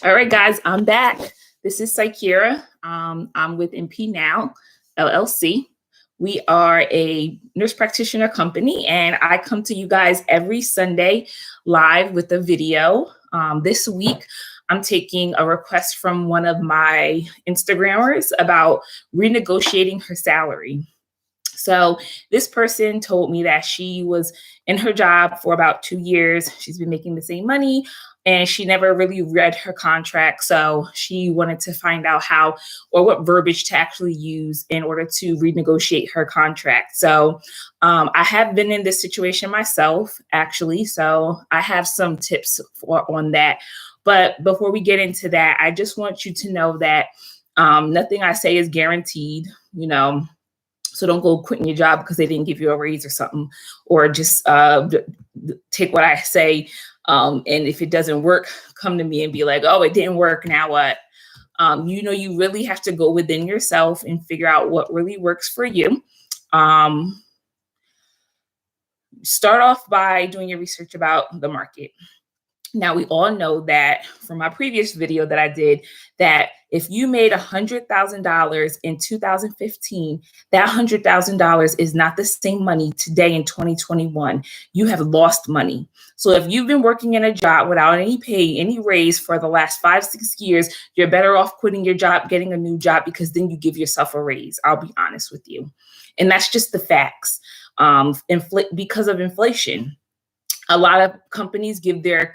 All right, guys, I'm back. This is Saikira. I'm with MP Now, LLC. We are a nurse practitioner company, and I come to you guys every Sunday live with a video. This week, I'm taking a request from one of my Instagrammers about renegotiating her salary. So this person told me that she was in her job for about 2 years. She's been making the same money and she never really read her contract. So she wanted to find out how or what verbiage to actually use in order to renegotiate her contract. So I have been in this situation myself, actually. So I have some tips on that. But before we get into that, I just want you to know that nothing I say is guaranteed, so don't go quitting your job because they didn't give you a raise or something, or just take what I say. And if it doesn't work, come to me and be like, oh, it didn't work. Now what? You really have to go within yourself and figure out what really works for you. Start off by doing your research about the market. Now, we all know that from my previous video that I did, that if you made $100,000 in 2015, that $100,000 is not the same money today in 2021. You have lost money. So if you've been working in a job without any pay, any raise for the last 5-6 years, you're better off quitting your job, getting a new job, because then you give yourself a raise. I'll be honest with you. And that's just the facts. Because of inflation. A lot of companies give their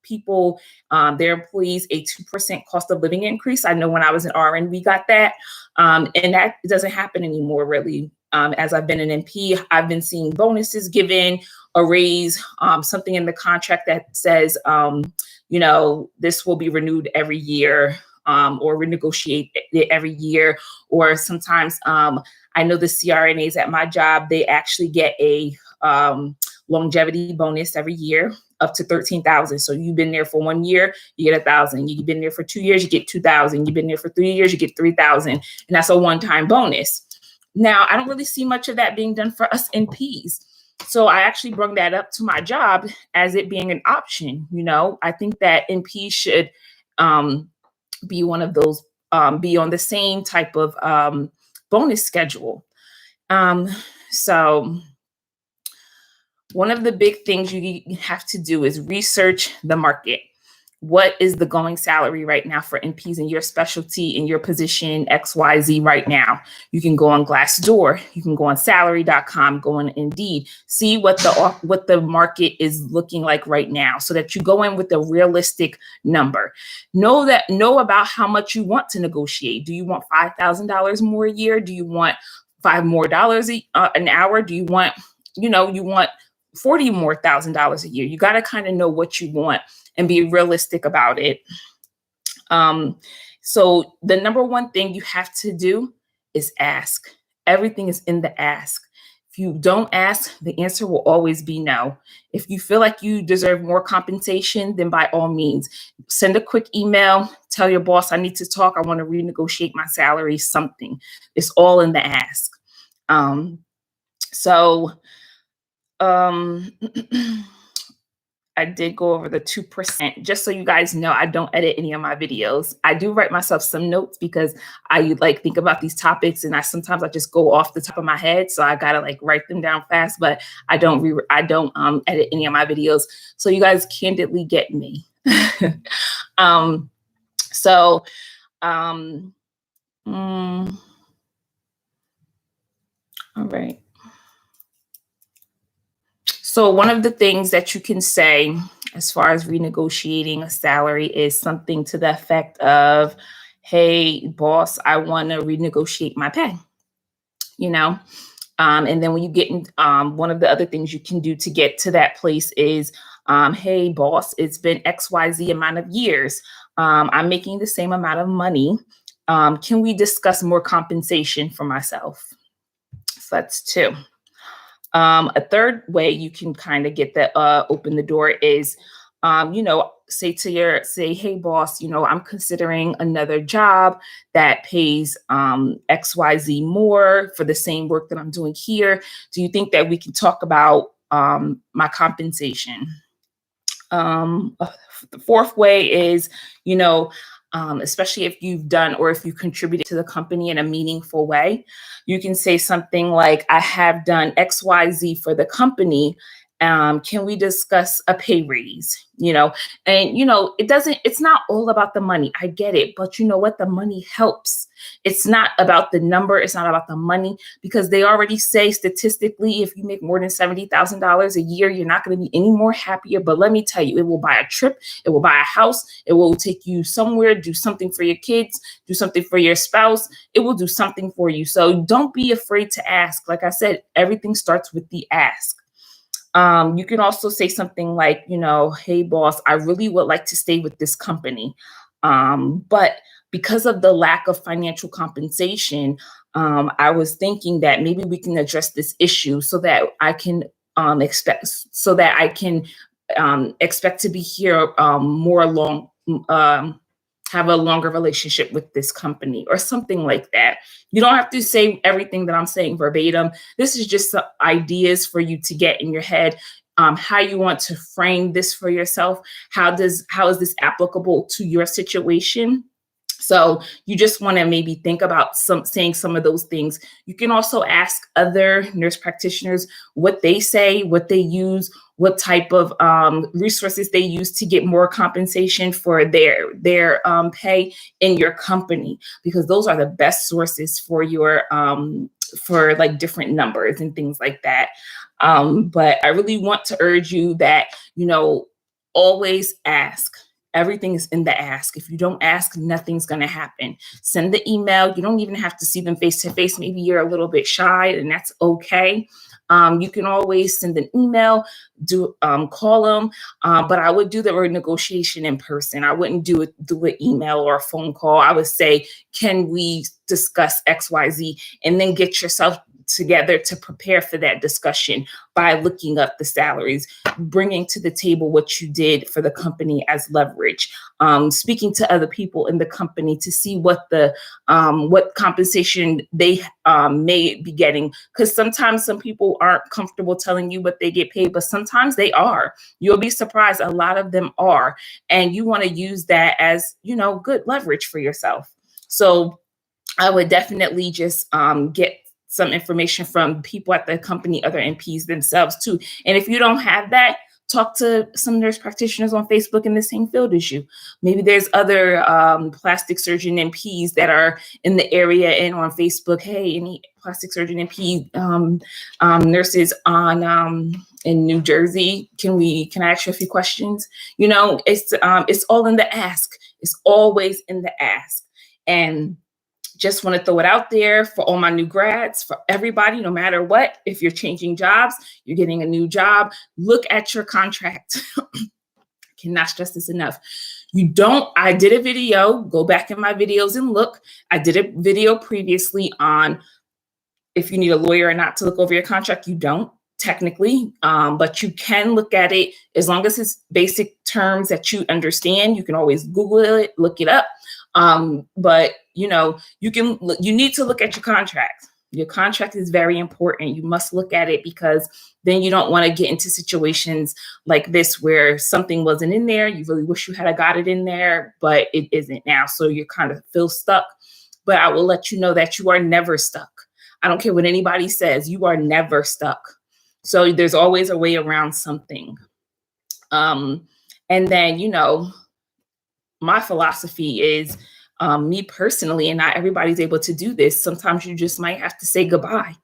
people, their employees, a 2% cost of living increase. I know when I was in RN, we got that. And that doesn't happen anymore, really. As I've been an MP, I've been seeing bonuses given, a raise, something in the contract that says, this will be renewed every year, or renegotiate it every year. Or sometimes I know the CRNAs at my job, they actually get a longevity bonus every year up to $13,000. So you've been there for 1 year, you get $1,000. You've been there for 2 years, you get $2,000. You've been there for 3 years, you get $3,000, and that's a one-time bonus. Now, I don't really see much of that being done for us NPs. So I actually brought that up to my job as it being an option. I think that NPs should be one of those, be on the same type of bonus schedule. So one of the big things you have to do is research the market. What is the going salary right now for NPs in your specialty, in your position, XYZ right now? You can go on Glassdoor, you can go on salary.com, go on Indeed, see what the market is looking like right now, so that you go in with a realistic number. Know about how much you want to negotiate. Do you want $5,000 more a year? Do you want $5 more an hour? Do you want, you want $40 more $1,000 a year? You got to kind of know what you want and be realistic about it. So the number one thing you have to do is ask. Everything is in the ask. If you don't ask, the answer will always be no. If you feel like you deserve more compensation, then by all means, send a quick email, tell your boss, I need to talk, I want to renegotiate my salary, something. It's all in the ask. I did go over the 2%. Just so you guys know, I don't edit any of my videos. I do write myself some notes because I think about these topics, and sometimes I just go off the top of my head. So I gotta write them down fast, but I don't edit any of my videos. So you guys candidly get me. All right. So one of the things that you can say as far as renegotiating a salary is something to the effect of, hey, boss, I want to renegotiate my pay, and then when you get in, one of the other things you can do to get to that place is, hey, boss, it's been XYZ amount of years. I'm making the same amount of money. Can we discuss more compensation for myself? So that's two. A third way you can kind of get that, open the door is, say, hey, boss, I'm considering another job that pays XYZ more for the same work that I'm doing here. Do you think that we can talk about my compensation? The fourth way is, you know, especially if you've done or if you contributed to the company in a meaningful way, you can say something like, I have done XYZ for the company. Can we discuss a pay raise? And it's not all about the money. I get it. But you know what? The money helps. It's not about the number. It's not about the money, because they already say statistically, if you make more than $70,000 a year, you're not going to be any more happier. But let me tell you, it will buy a trip. It will buy a house. It will take you somewhere, do something for your kids, do something for your spouse. It will do something for you. So don't be afraid to ask. Like I said, everything starts with the ask. You can also say something like, hey, boss, I really would like to stay with this company. But because of the lack of financial compensation, I was thinking that maybe we can address this issue so that I can expect to be here more long, have a longer relationship with this company, or something like that. You don't have to say everything that I'm saying verbatim. This is just some ideas for you to get in your head, how you want to frame this for yourself. How is this applicable to your situation? So you just want to maybe think about saying some of those things. You can also ask other nurse practitioners what they say, what they use, what type of resources they use to get more compensation for their pay in your company, because those are the best sources for your for like different numbers and things like that. But I really want to urge you that, always ask. Everything is in the ask. If you don't ask, nothing's going to happen. Send the email. You don't even have to see them face to face. Maybe you're a little bit shy, and that's okay. You can always send an email, call them, but I would do the negotiation in person. I wouldn't do an email or a phone call. I would say, can we discuss XYZ, and then get yourself together to prepare for that discussion by looking up the salaries, bringing to the table what you did for the company as leverage, speaking to other people in the company to see what compensation they may be getting. Because sometimes some people aren't comfortable telling you what they get paid, but sometimes they are. You'll be surprised. A lot of them are. And you want to use that as, good leverage for yourself. So I would definitely just get some information from people at the company, other NPs themselves too. And if you don't have that, talk to some nurse practitioners on Facebook in the same field as you. Maybe there's other plastic surgeon NPs that are in the area and on Facebook. Hey, any plastic surgeon NP nurses on in New Jersey? Can I ask you a few questions? It's all in the ask. It's always in the ask. And just want to throw it out there for all my new grads, for everybody, no matter what. If you're changing jobs, you're getting a new job, look at your contract. Cannot stress this enough. I did a video, go back in my videos and look. I did a video previously on if you need a lawyer or not to look over your contract. You don't technically, but you can look at it as long as it's basic terms that you understand. You can always Google it, look it up. But you need to look at your contract. Your contract is very important. You must look at it, because then you don't want to get into situations like this where something wasn't in there. You really wish you had got it in there, but it isn't now. So you kind of feel stuck. But I will let you know that you are never stuck. I don't care what anybody says. You are never stuck. So there's always a way around something. And then, my philosophy is, me personally, and not everybody's able to do this. Sometimes you just might have to say goodbye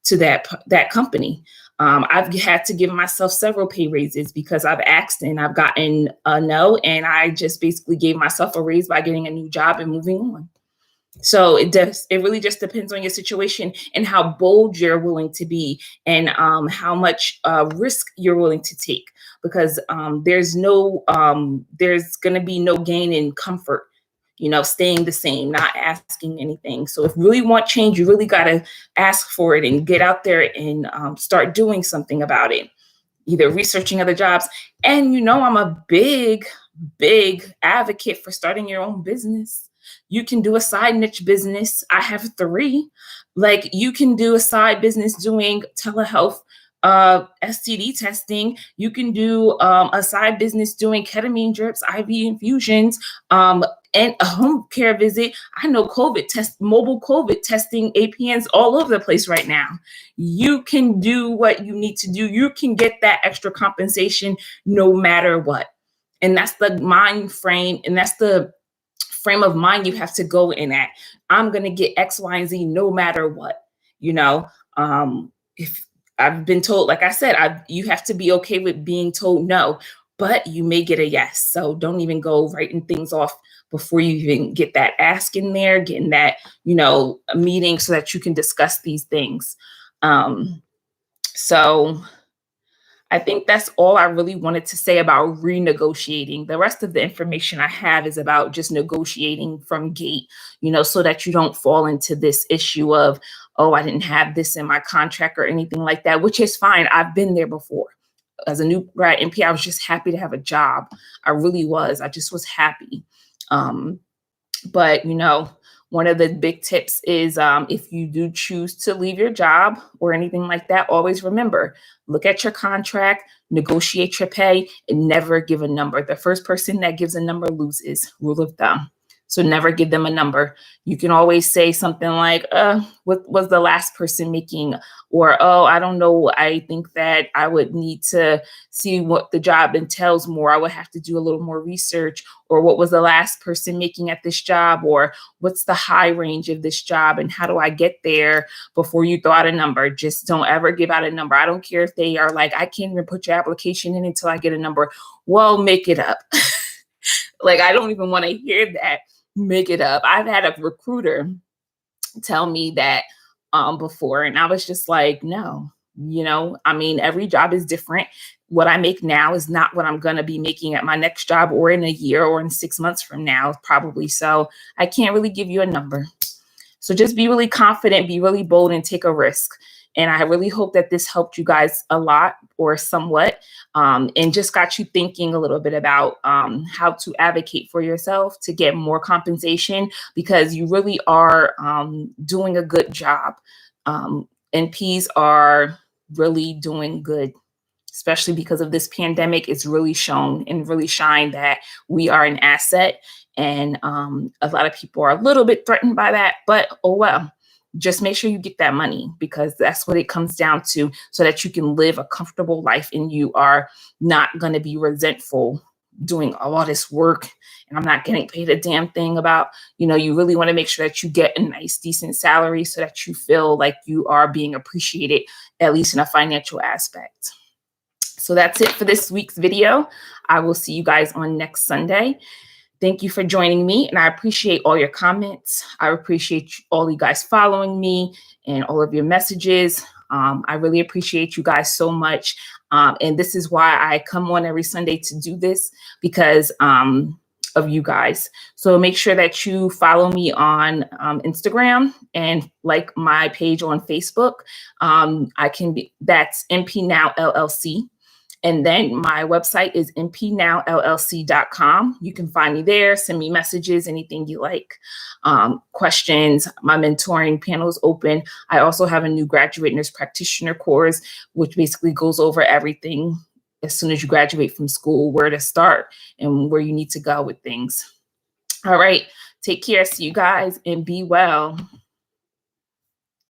to that company. I've had to give myself several pay raises because I've asked and I've gotten a no, and I just basically gave myself a raise by getting a new job and moving on. So it really just depends on your situation and how bold you're willing to be, and how much risk you're willing to take, because there's going to be no gain in comfort, staying the same, not asking anything. So if you really want change, you really got to ask for it and get out there and start doing something about it, either researching other jobs. And I'm a big advocate for starting your own business. You can do a side niche business. I have 3. Like, you can do a side business doing telehealth STD testing. You can do a side business doing ketamine drips, IV infusions, and a home care visit. I know mobile COVID testing APNs all over the place right now. You can do what you need to do. You can get that extra compensation no matter what. And that's the mind frame, and that's the frame of mind you have to go in at. I'm going to get X, Y, and Z no matter what. You know, if I've been told, like I said, you have to be okay with being told no, but you may get a yes. So don't even go writing things off before you even get that ask in there, getting that, a meeting so that you can discuss these things. So I think that's all I really wanted to say about renegotiating. The rest of the information I have is about just negotiating from gate, so that you don't fall into this issue of, oh, I didn't have this in my contract or anything like that, which is fine. I've been there before. As a new grad NP, I was just happy to have a job. I really was. I just was happy. But, one of the big tips is if you do choose to leave your job or anything like that, always remember, look at your contract, negotiate your pay, and never give a number. The first person that gives a number loses, rule of thumb. So never give them a number. You can always say something like, what was the last person making? Or, oh, I don't know. I think that I would need to see what the job entails more. I would have to do a little more research. Or what was the last person making at this job? Or what's the high range of this job? And how do I get there before you throw out a number? Just don't ever give out a number. I don't care if they are like, I can't even put your application in until I get a number. Well, make it up. Like, I don't even want to hear that. Make it up. I've had a recruiter tell me that before, and I was just like, no, every job is different. What I make now is not what I'm going to be making at my next job or in a year or in 6 months from now, probably. So I can't really give you a number. So just be really confident, be really bold, and take a risk. And I really hope that this helped you guys a lot or somewhat, and just got you thinking a little bit about how to advocate for yourself to get more compensation, because you really are doing a good job. NPs are really doing good, especially because of this pandemic. It's really shown and really shined that we are an asset. And a lot of people are a little bit threatened by that, but oh well. Just make sure you get that money, because that's what it comes down to, so that you can live a comfortable life and you are not going to be resentful doing all this work and I'm not getting paid a damn thing about, you really want to make sure that you get a nice, decent salary so that you feel like you are being appreciated, at least in a financial aspect. So that's it for this week's video. I will see you guys on next Sunday. Thank you for joining me, and I appreciate all your comments. I appreciate all you guys following me and all of your messages. I really appreciate you guys so much. And this is why I come on every Sunday to do this, because of you guys. So make sure that you follow me on Instagram and like my page on Facebook. That's MP Now LLC. And then my website is mpnowllc.com. You can find me there, send me messages, anything you like, questions. My mentoring panel is open. I also have a new graduate nurse practitioner course, which basically goes over everything as soon as you graduate from school, where to start and where you need to go with things. All right, take care. See you guys and be well.